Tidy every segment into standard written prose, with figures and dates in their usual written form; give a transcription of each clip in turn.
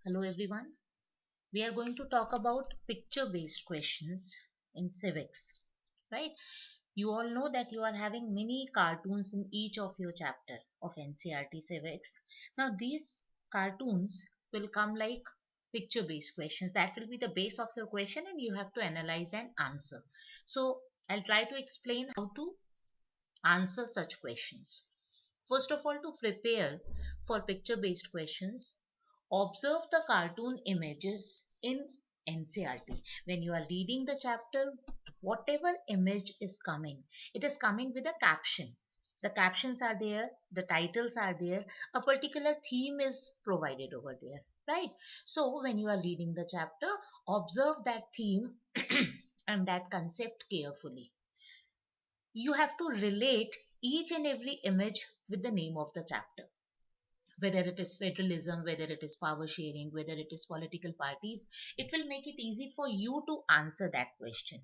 Hello everyone. We are going to talk about picture based questions in civics. Right? You all know that you are having mini cartoons in each of your chapter of NCRT civics. Now these cartoons will come like picture based questions. That will be the base of your question and you have to analyze and answer. So I'll try to explain how to answer such questions. First of all, to prepare for picture based questions, observe the cartoon images in NCRT. When you are reading the chapter, whatever image is coming, it is coming with a caption. The captions are there, the titles are there, a particular theme is provided over there, right? So, when you are reading the chapter, observe that theme and that concept carefully. You have to relate each and every image with the name of the chapter, whether it is federalism, whether it is power sharing, whether it is political parties. It will make it easy for you to answer that question.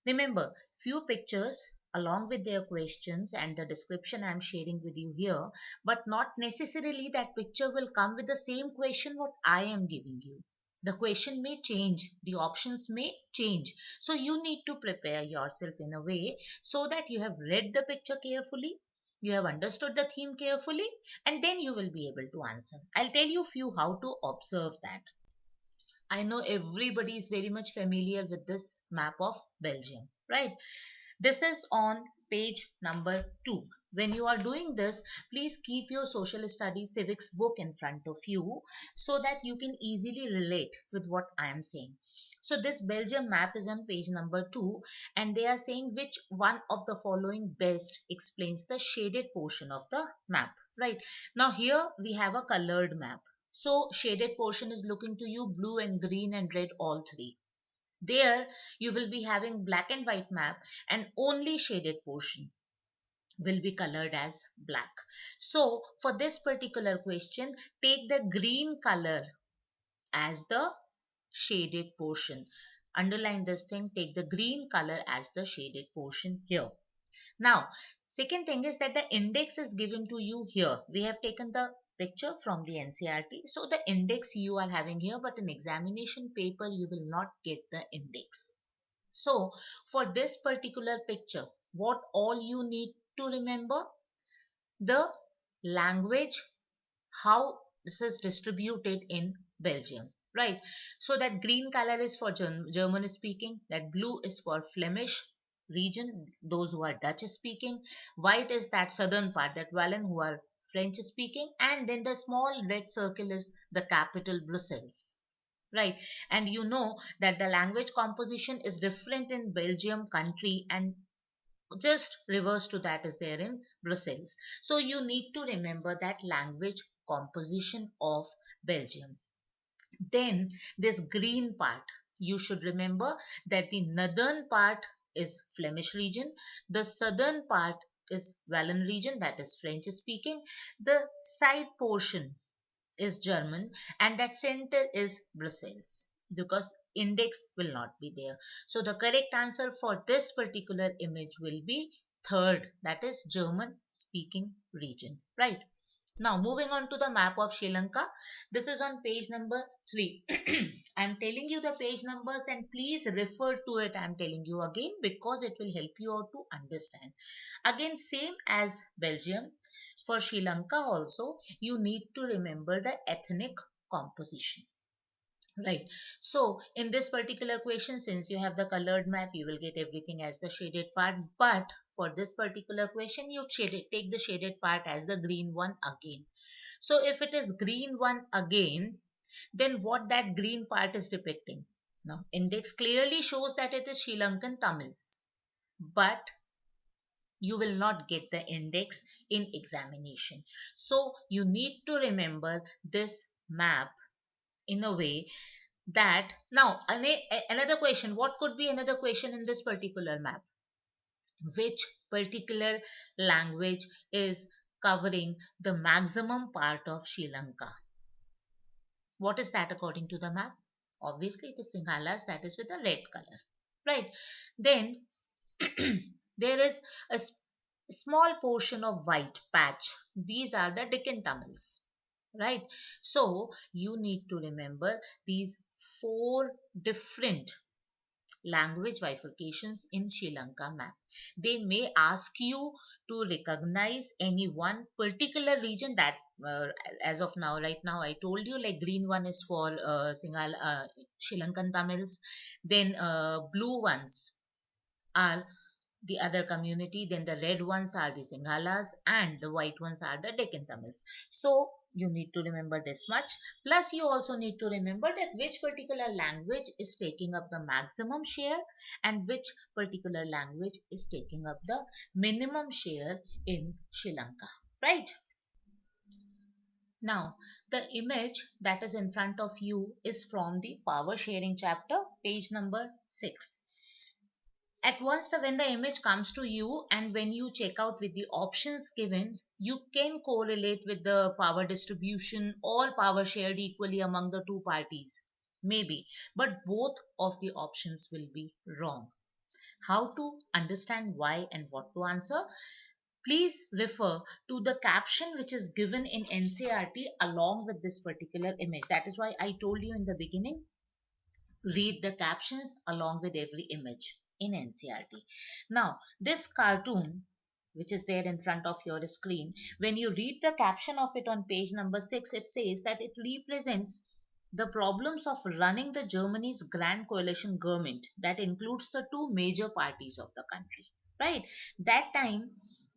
Remember, few pictures along with their questions and the description I am sharing with you here, but not necessarily that picture will come with the same question what I am giving you. The question may change, the options may change. So you need to prepare yourself in a way so that you have read the picture carefully, you have understood the theme carefully, and then you will be able to answer. I'll tell you few how to observe that. I know everybody is very much familiar with this map of Belgium, right? This is on page number 2. When you are doing this, please keep your social studies civics book in front of you so that you can easily relate with what I am saying. So this Belgium map is on page number 2 and they are saying which one of the following best explains the shaded portion of the map, right? Now here we have a colored map. So shaded portion is looking to you blue and green and red all three. There you will be having black and white map and only shaded portion will be colored as black. So for this particular question, take the green color as the shaded portion. Underline this thing, take the green color as the shaded portion here. Now, second thing is that the index is given to you here. We have taken the picture from the NCRT. So the index you are having here, but in examination paper, you will not get the index. So for this particular picture, what all you need to remember? The language, how this is distributed in Belgium, right? So that green color is for German speaking, that blue is for Flemish region, those who are Dutch speaking, white is that southern part, that Walloon who are French speaking, and then the small red circle is the capital Brussels. Right, and you know that the language composition is different in Belgium country and just reverse to that is there in Brussels. So you need to remember that language composition of Belgium. Then this green part, you should remember that the northern part is Flemish region, the southern part is Walloon region, that is French speaking, the side portion is German and that center is Brussels because index will not be there. So the correct answer for this particular image will be third, that is German speaking region, right? Now moving on to the map of Sri Lanka. This is on page number 3. I am telling you the page numbers and please refer to it. I am telling you again because it will help you out to understand. Again, same as Belgium, for Sri Lanka also, you need to remember the ethnic composition. Right. So in this particular question, since you have the colored map, you will get everything as the shaded parts. But for this particular question, you take the shaded part as the green one again. So if it is green one again, then what that green part is depicting? Now, index clearly shows that it is Sri Lankan Tamils. But you will not get the index in examination. So you need to remember this map in a way that now another question, what could be another question in this particular map? Which particular language is covering the maximum part of Sri Lanka? What is that according to the map? Obviously it is Sinhalas, that is with the red color, right? Then there is a small portion of white patch. These are the Deccan Tamils. right? So you need to remember these four different language bifurcations in Sri Lanka map. They may ask you to recognize any one particular region that as of now, right now, I told you like green one is for Sri Lankan Tamils, then blue ones are the other community, then the red ones are the Singhalas, and the white ones are the Deccan Tamils. So you need to remember this much. Plus, you also need to remember that which particular language is taking up the maximum share and which particular language is taking up the minimum share in Sri Lanka. Right? Now, the image that is in front of you is from the power sharing chapter, page number 6. At once when the image comes to you and when you check out with the options given, you can correlate with the power distribution or power shared equally among the two parties. Maybe, but both of the options will be wrong. How to understand why and what to answer? Please refer to the caption which is given in NCERT along with this particular image. That is why I told you in the beginning, read the captions along with every image in NCERT. Now, this cartoon, which is there in front of your screen, when you read the caption of it on page number 6, it says that it represents the problems of running the Germany's grand coalition government that includes the two major parties of the country. Right? That time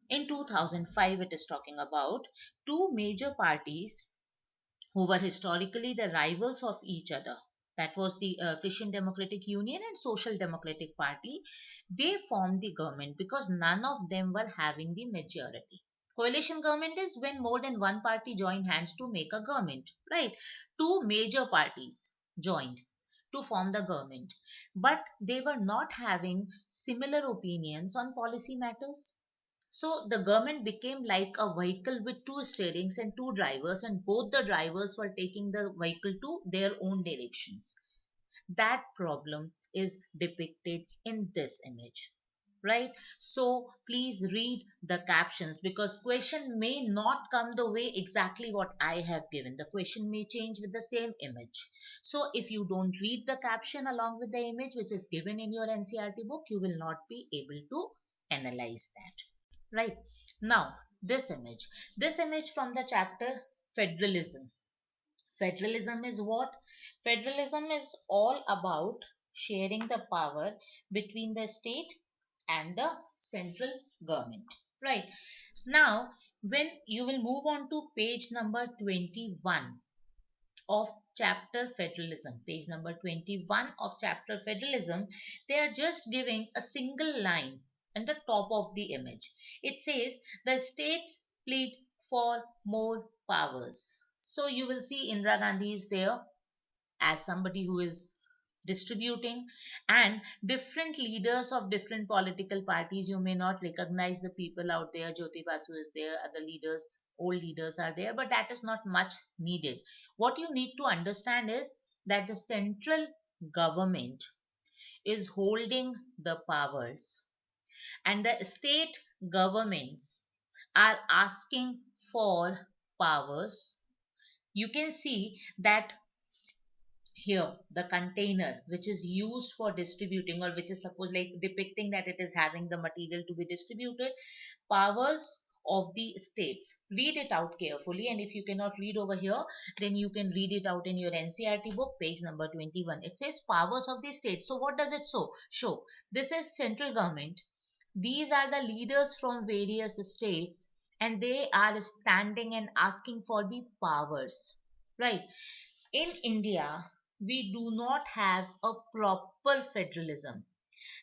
in 2005, it is talking about two major parties who were historically the rivals of each other. That was the Christian Democratic Union and Social Democratic Party. They formed the government because none of them were having the majority. Coalition government is when more than one party join hands to make a government, right? Two major parties joined to form the government, but they were not having similar opinions on policy matters. So the government became like a vehicle with two steerings and two drivers, and both the drivers were taking the vehicle to their own directions. That problem is depicted in this image. Right? So please read the captions because question may not come the way exactly what I have given. The question may change with the same image. So if you don't read the caption along with the image which is given in your NCERT book, you will not be able to analyze that. Right. Now, this image from the chapter Federalism. Federalism is what? Federalism is all about sharing the power between the state and the central government. Right. Now, when you will move on to page number 21 of chapter Federalism, page number 21 of chapter Federalism, they are just giving a single line on the top of the image. It says the states plead for more powers. So you will see Indira Gandhi is there as somebody who is distributing, and different leaders of different political parties. You may not recognize the people out there. Jyoti Basu is there, other leaders, old leaders are there, but that is not much needed. What you need to understand is that the central government is holding the powers and the state governments are asking for powers. You can see that here the container which is used for distributing, or which is supposed like depicting that it is having the material to be distributed, powers of the states. Read it out carefully, and if you cannot read over here, then you can read it out in your NCERT book, page number 21. It says powers of the states. So what does it show? This is central government. These are the leaders from various states, and they are standing and asking for the powers, right? In India, we do not have a proper federalism.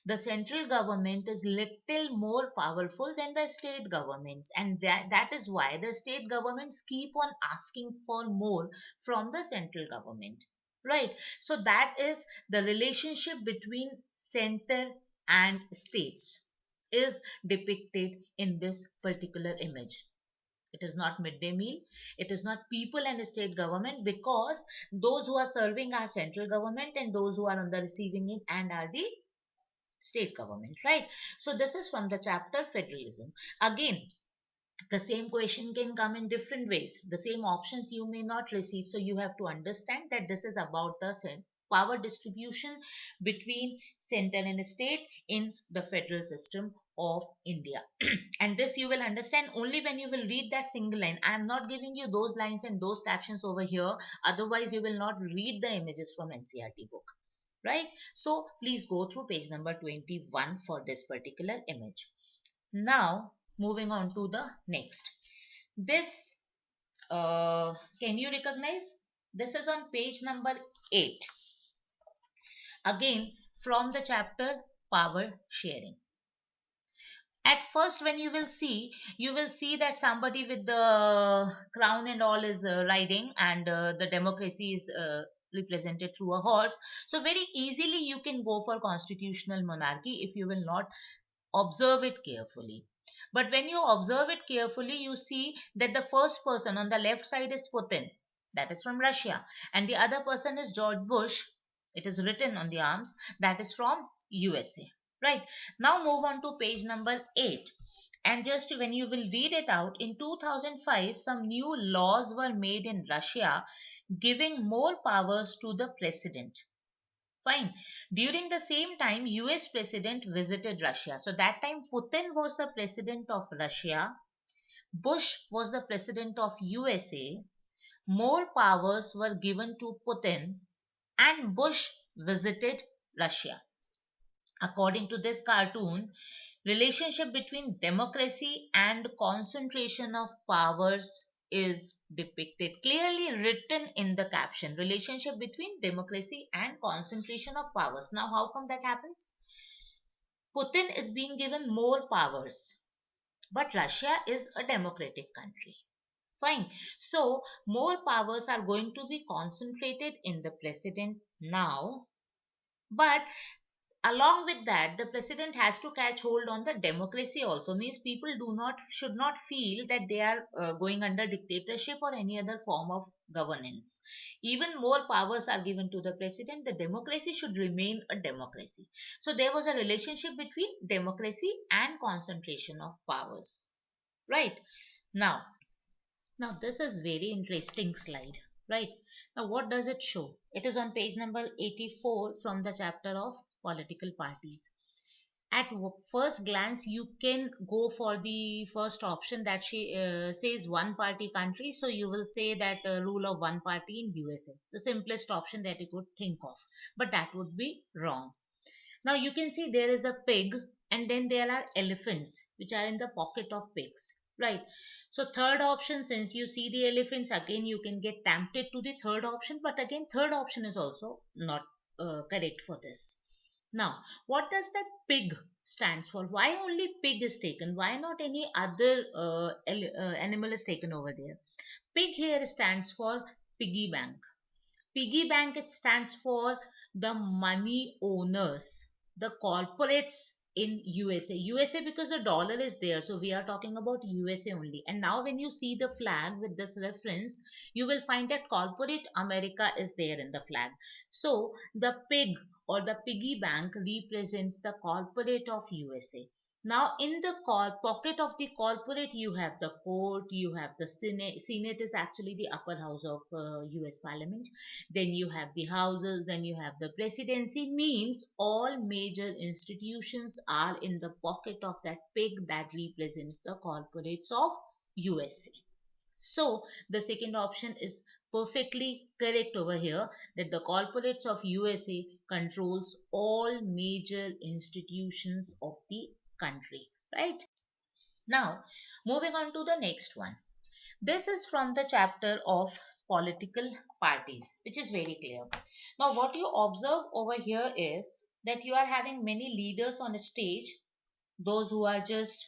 The central government is little more powerful than the state governments, and that is why the state governments keep on asking for more from the central government. Right? So that is the relationship between center and states is depicted in this particular image. It is not midday meal. It is not people and state government, because those who are serving are central government and those who are on the receiving end are the state government, right? So this is from the chapter Federalism. Again, The same question can come in different ways. The same options you may not receive. So you have to understand that this is about the power distribution between center and state in the federal system of India. And this you will understand only when you will read that single line. I am not giving you those lines and those captions over here. Otherwise, you will not read the images from NCERT book. Right? So please go through page number 21 for this particular image. Now, moving on to the next. This, can you recognize? This is on page number 8. Again, from the chapter Power Sharing. At first, when you will see that somebody with the crown and all is riding, and the democracy is represented through a horse. So very easily you can go for constitutional monarchy if you will not observe it carefully. But when you observe it carefully, you see that the first person on the left side is Putin, that is from Russia, and the other person is George Bush. It is written on the arms, that is from USA. Right, now move on to page number 8. And just when you will read it out, in 2005 some new laws were made in Russia giving more powers to the president. Fine. During the same time, US president visited Russia. So that time Putin was the president of Russia, Bush was the president of USA, more powers were given to Putin, and Bush visited Russia. According to this cartoon, relationship between democracy and concentration of powers is depicted, clearly written in the caption. Relationship between democracy and concentration of powers. Now how come that happens? Putin is being given more powers, but Russia is a democratic country. Fine. So more powers are going to be concentrated in the president now, but along with that, the president has to catch hold on the democracy also. Means people should not feel that they are going under dictatorship or any other form of governance. Even more powers are given to the president. The democracy should remain a democracy. So there was a relationship between democracy and concentration of powers. Right. now now this is very interesting slide. Right, now what does it show? It is on page number 84 from the chapter of political parties. At first glance you can go for the first option that she says one party country, so you will say that rule of one party in USA, the simplest option that you could think of. But that would be wrong. Now you can see there is a pig, and then there are elephants which are in the pocket of pigs. Right. So third option, since you see the elephants, again you can get tempted to the third option, but again third option is also not correct for this. Now, what does that pig stands for? Why only pig is taken? Why not any other animal is taken over there? Pig here stands for piggy bank. Piggy bank, it stands for the money owners, the corporates in USA. USA because the dollar is there. So we are talking about USA only. And now when you see the flag with this reference, you will find that corporate America is there in the flag. So the pig or the piggy bank represents the corporate of USA. Now, in the pocket of the corporate, you have the court, you have the Senate. Senate is actually the upper house of US Parliament. Then you have the houses, then you have the presidency. Means all major institutions are in the pocket of that pig that represents the corporates of USA. So the second option is perfectly correct over here, that the corporates of USA controls all major institutions of the country. Right. Now moving on to the next one. This is from the chapter of political parties, which is very clear. Now, what you observe over here is that you are having many leaders on a stage, those who are just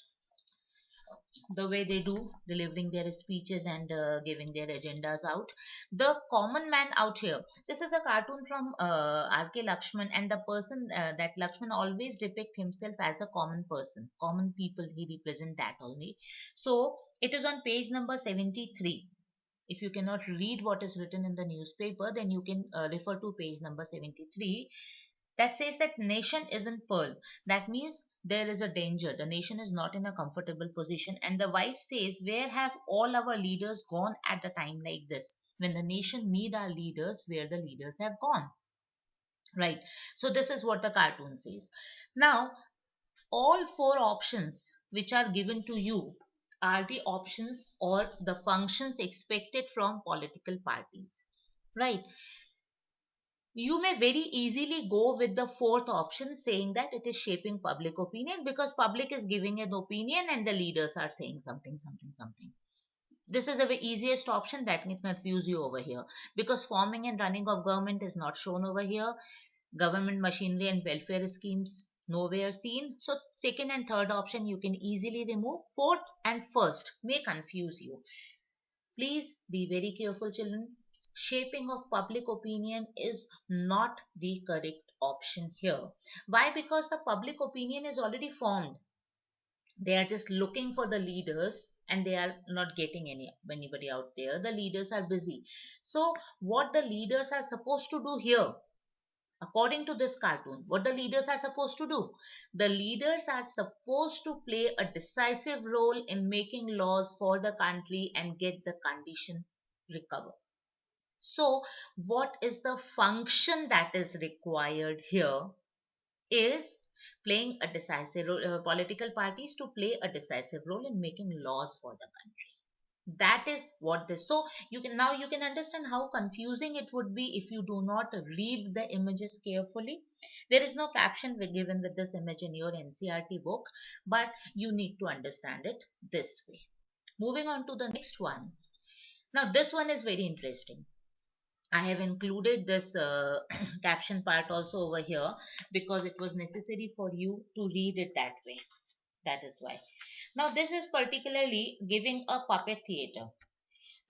the way they do, delivering their speeches and giving their agendas out. The common man out here. This is a cartoon from R.K. Lakshman, and the person that Lakshman always depict himself as a common person, common people. He represent that only. So it is on page number 73. If you cannot read what is written in the newspaper, then you can refer to page number 73. That says that nation isn't pearl. That means there is a danger. The nation is not in a comfortable position. And the wife says, where have all our leaders gone at a time like this? When the nation need our leaders, where the leaders have gone, right? So this is what the cartoon says. Now, all four options which are given to you are the options or the functions expected from political parties, right? You may very easily go with the fourth option, saying that it is shaping public opinion, because public is giving an opinion and the leaders are saying something, something, something. This is the easiest option that can confuse you over here, because forming and running of government is not shown over here. Government machinery and welfare schemes nowhere seen. So second and third option you can easily remove. Fourth and first may confuse you. Please be very careful, children. Shaping of public opinion is not the correct option here. Why? Because the public opinion is already formed. They are just looking for the leaders and they are not getting anybody out there. The leaders are busy. So what the leaders are supposed to do here, according to this cartoon, what the leaders are supposed to do? The leaders are supposed to play a decisive role in making laws for the country and get the condition recover. So, what is the function that is required here is playing a decisive role, political parties to play a decisive role in making laws for the country. That is what this. So you can understand how confusing it would be if you do not read the images carefully. There is no caption given with this image in your NCERT book, but you need to understand it this way. Moving on to the next one. Now this one is very interesting. I have included this caption part also over here because it was necessary for you to read it that way. That is why. Now this is particularly giving a puppet theater.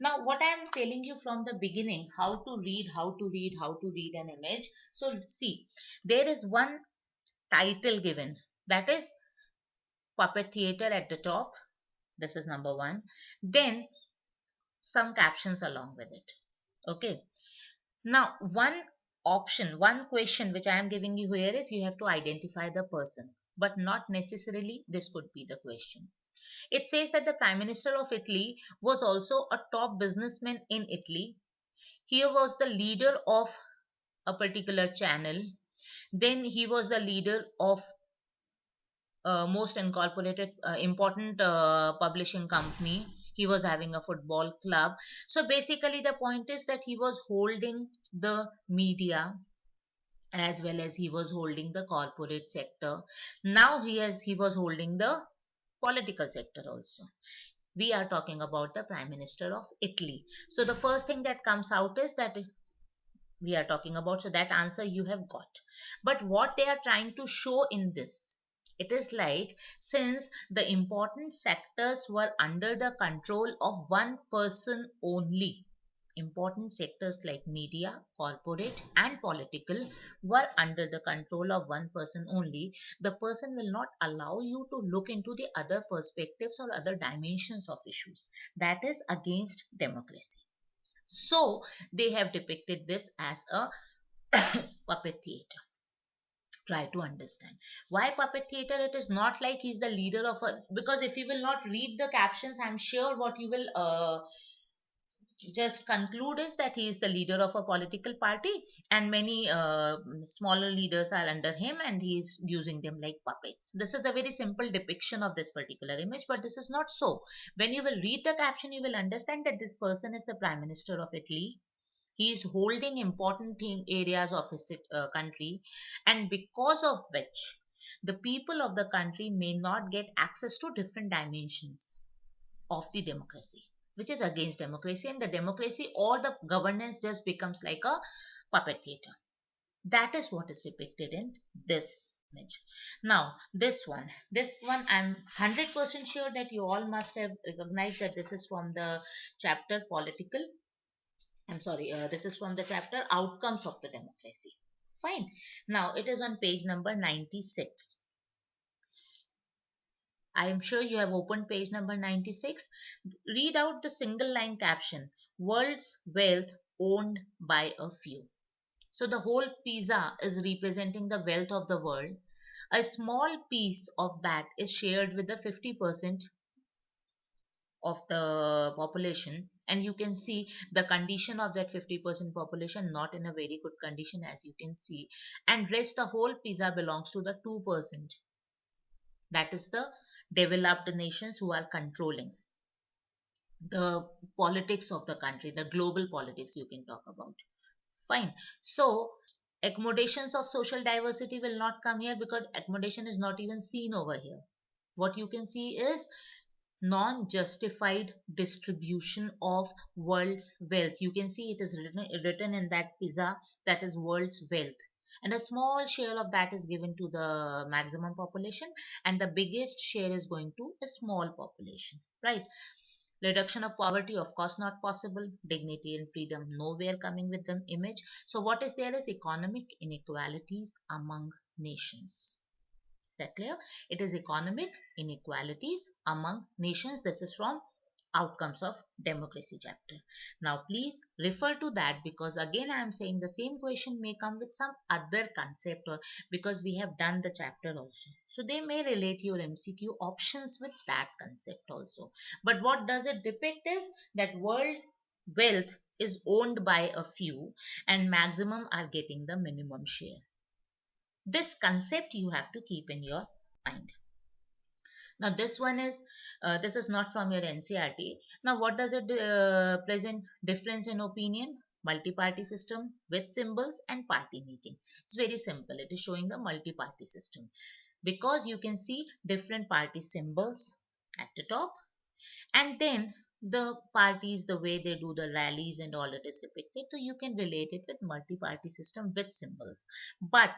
Now, what I am telling you from the beginning, how to read, how to read, how to read an image. So, see, there is one title given, that is Puppet Theater at the top. This is number one. Then some captions along with it. Okay. Now, one question which I am giving you here is you have to identify the person, but not necessarily this could be the question. It says that the Prime Minister of Italy was also a top businessman in Italy. He was the leader of a particular channel. Then he was the leader of most incorporated important publishing company. He was having a football club. So basically the point is that he was holding the media as well as he was holding the corporate sector. Now he was holding the political sector also. We are talking about the Prime Minister of Italy. So the first thing that comes out is that we are talking about, so that answer you have got. But what they are trying to show in this, it is like, since the important sectors were under the control of one person only, important sectors like media, corporate and political were under the control of one person only, the person will not allow you to look into the other perspectives or other dimensions of issues. That is against democracy. So they have depicted this as a puppet theater. Try to understand why puppet theater. It is not like he's the leader of a, because if you will not read the captions, I'm sure what you will just conclude is that he is the leader of a political party and many smaller leaders are under him and he is using them like puppets. This is a very simple depiction of this particular image, but this is not so. When you will read the caption, you will understand that this person is the Prime Minister of Italy. He is holding important areas of his country, and because of which the people of the country may not get access to different dimensions of the democracy, which is against democracy, and the democracy or the governance just becomes like a puppet theater. That is what is depicted in this image. Now this one I'm 100% sure that you all must have recognized that this is from the chapter political, I'm sorry, this is from the chapter Outcomes of the Democracy. Fine. Now it is on page number 96. I am sure you have opened page number 96. Read out the single line caption: World's wealth owned by a few. So the whole pizza is representing the wealth of the world. a small piece of that is shared with the 50% of the population, and you can see the condition of that 50% population not in a very good condition, as you can see, and rest the whole pizza belongs to the 2%. That is the developed nations who are controlling the politics of the country, the global politics you can talk about. Fine. So accommodations of social diversity will not come here because accommodation is not even seen over here. What you can see is non-justified distribution of world's wealth. You can see it is written in that pizza, that is world's wealth. And a small share of that is given to the maximum population, and the biggest share is going to a small population, right? Reduction of poverty, of course, not possible. Dignity and freedom, nowhere coming with the image. So, what is there is economic inequalities among nations. Is that clear? It is economic inequalities among nations. This is from outcomes of democracy chapter. Now please refer to that, because again I am saying the same question may come with some other concept, or because we have done the chapter also. So they may relate your MCQ options with that concept also. But what does it depict is that world wealth is owned by a few and maximum are getting the minimum share. This concept you have to keep in your mind. Now this is not from your NCRT. Now what does it present? Difference in opinion, multi-party system with symbols, and party meeting. It's very simple. It is showing the multi-party system because you can see different party symbols at the top, and then the parties, the way they do the rallies and all, it is depicted, so you can relate it with multi-party system with symbols. But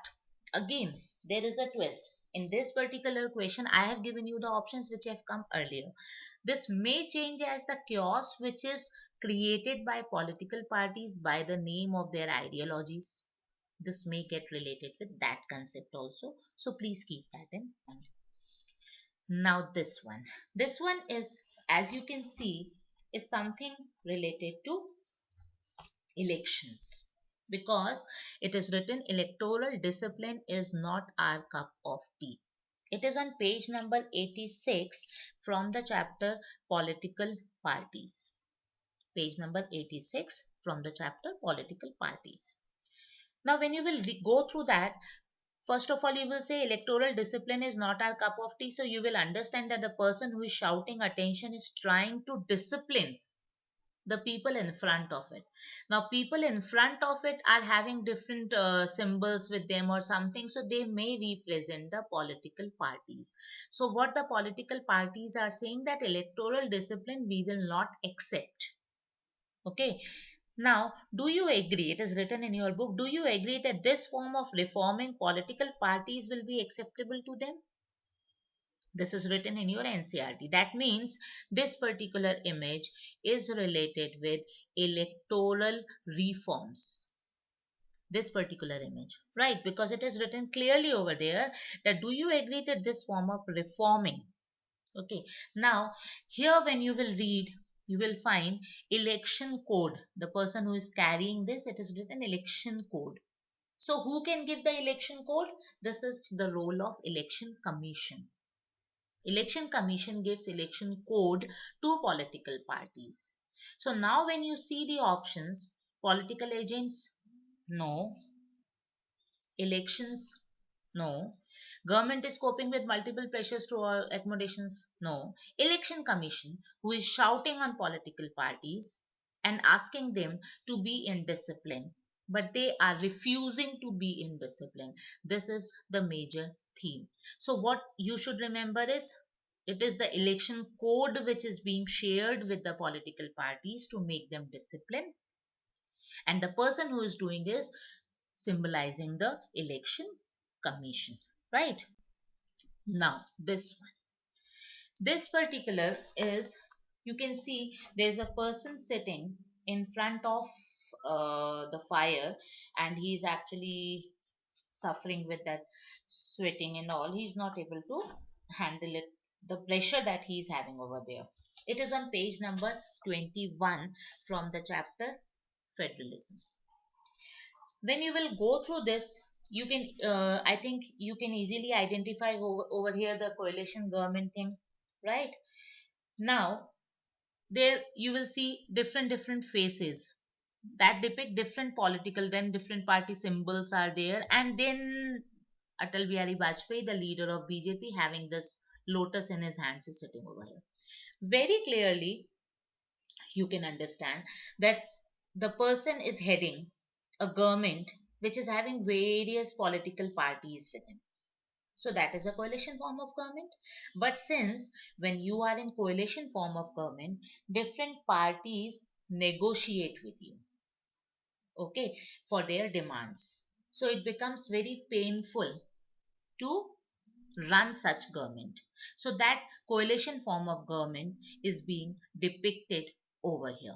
again, there is a twist. In this particular question I have given you the options which have come earlier. This may change as the chaos which is created by political parties by the name of their ideologies. This may get related with that concept also, so please keep that in mind. Now this one is, as you can see, is something related to elections, because it is written electoral discipline is not our cup of tea. It is on page number 86 from the chapter political parties. Page number 86 from the chapter political parties. Now when you will go through that, first of all, you will say electoral discipline is not our cup of tea. So you will understand that the person who is shouting attention is trying to discipline the people in front of it. Now, people in front of it are having different symbols with them or something. So they may represent the political parties. So what the political parties are saying, that electoral discipline we will not accept. Okay. Now, do you agree? It is written in your book. Do you agree that this form of reforming political parties will be acceptable to them? This is written in your NCRT. That means this particular image is related with electoral reforms. This particular image, right? Because it is written clearly over there that do you agree that this form of reforming? Okay. Now, here when you will read, you will find election code. The person who is carrying this, it is written election code. So who can give the election code? This is the role of election commission. Election commission gives election code to political parties. So now when you see the options, political agents, no. Elections, no. Government is coping with multiple pressures through accommodations, no. Election commission, who is shouting on political parties and asking them to be in discipline, but they are refusing to be in discipline. This is the major theme. So what you should remember is, it is the election code which is being shared with the political parties to make them disciplined, and the person who is doing is symbolizing the election commission, right? Now this particular is, you can see there's a person sitting in front of the fire, and he's actually suffering with that sweating and all. He's not able to handle it, the pressure that he's having over there. It is on page number 21 from the chapter federalism. When you will go through this, You can I think you can easily identify over here the coalition government thing, right? Now there you will see different faces that depict different political, then different party symbols are there, and then Atal Bihari Vajpayee, the leader of BJP, having this lotus in his hands, is sitting over here. Very clearly you can understand that the person is heading a government which is having various political parties with him. So that is a coalition form of government. But since when you are in coalition form of government, different parties negotiate with you, okay, for their demands. So it becomes very painful to run such government. So that coalition form of government is being depicted over here.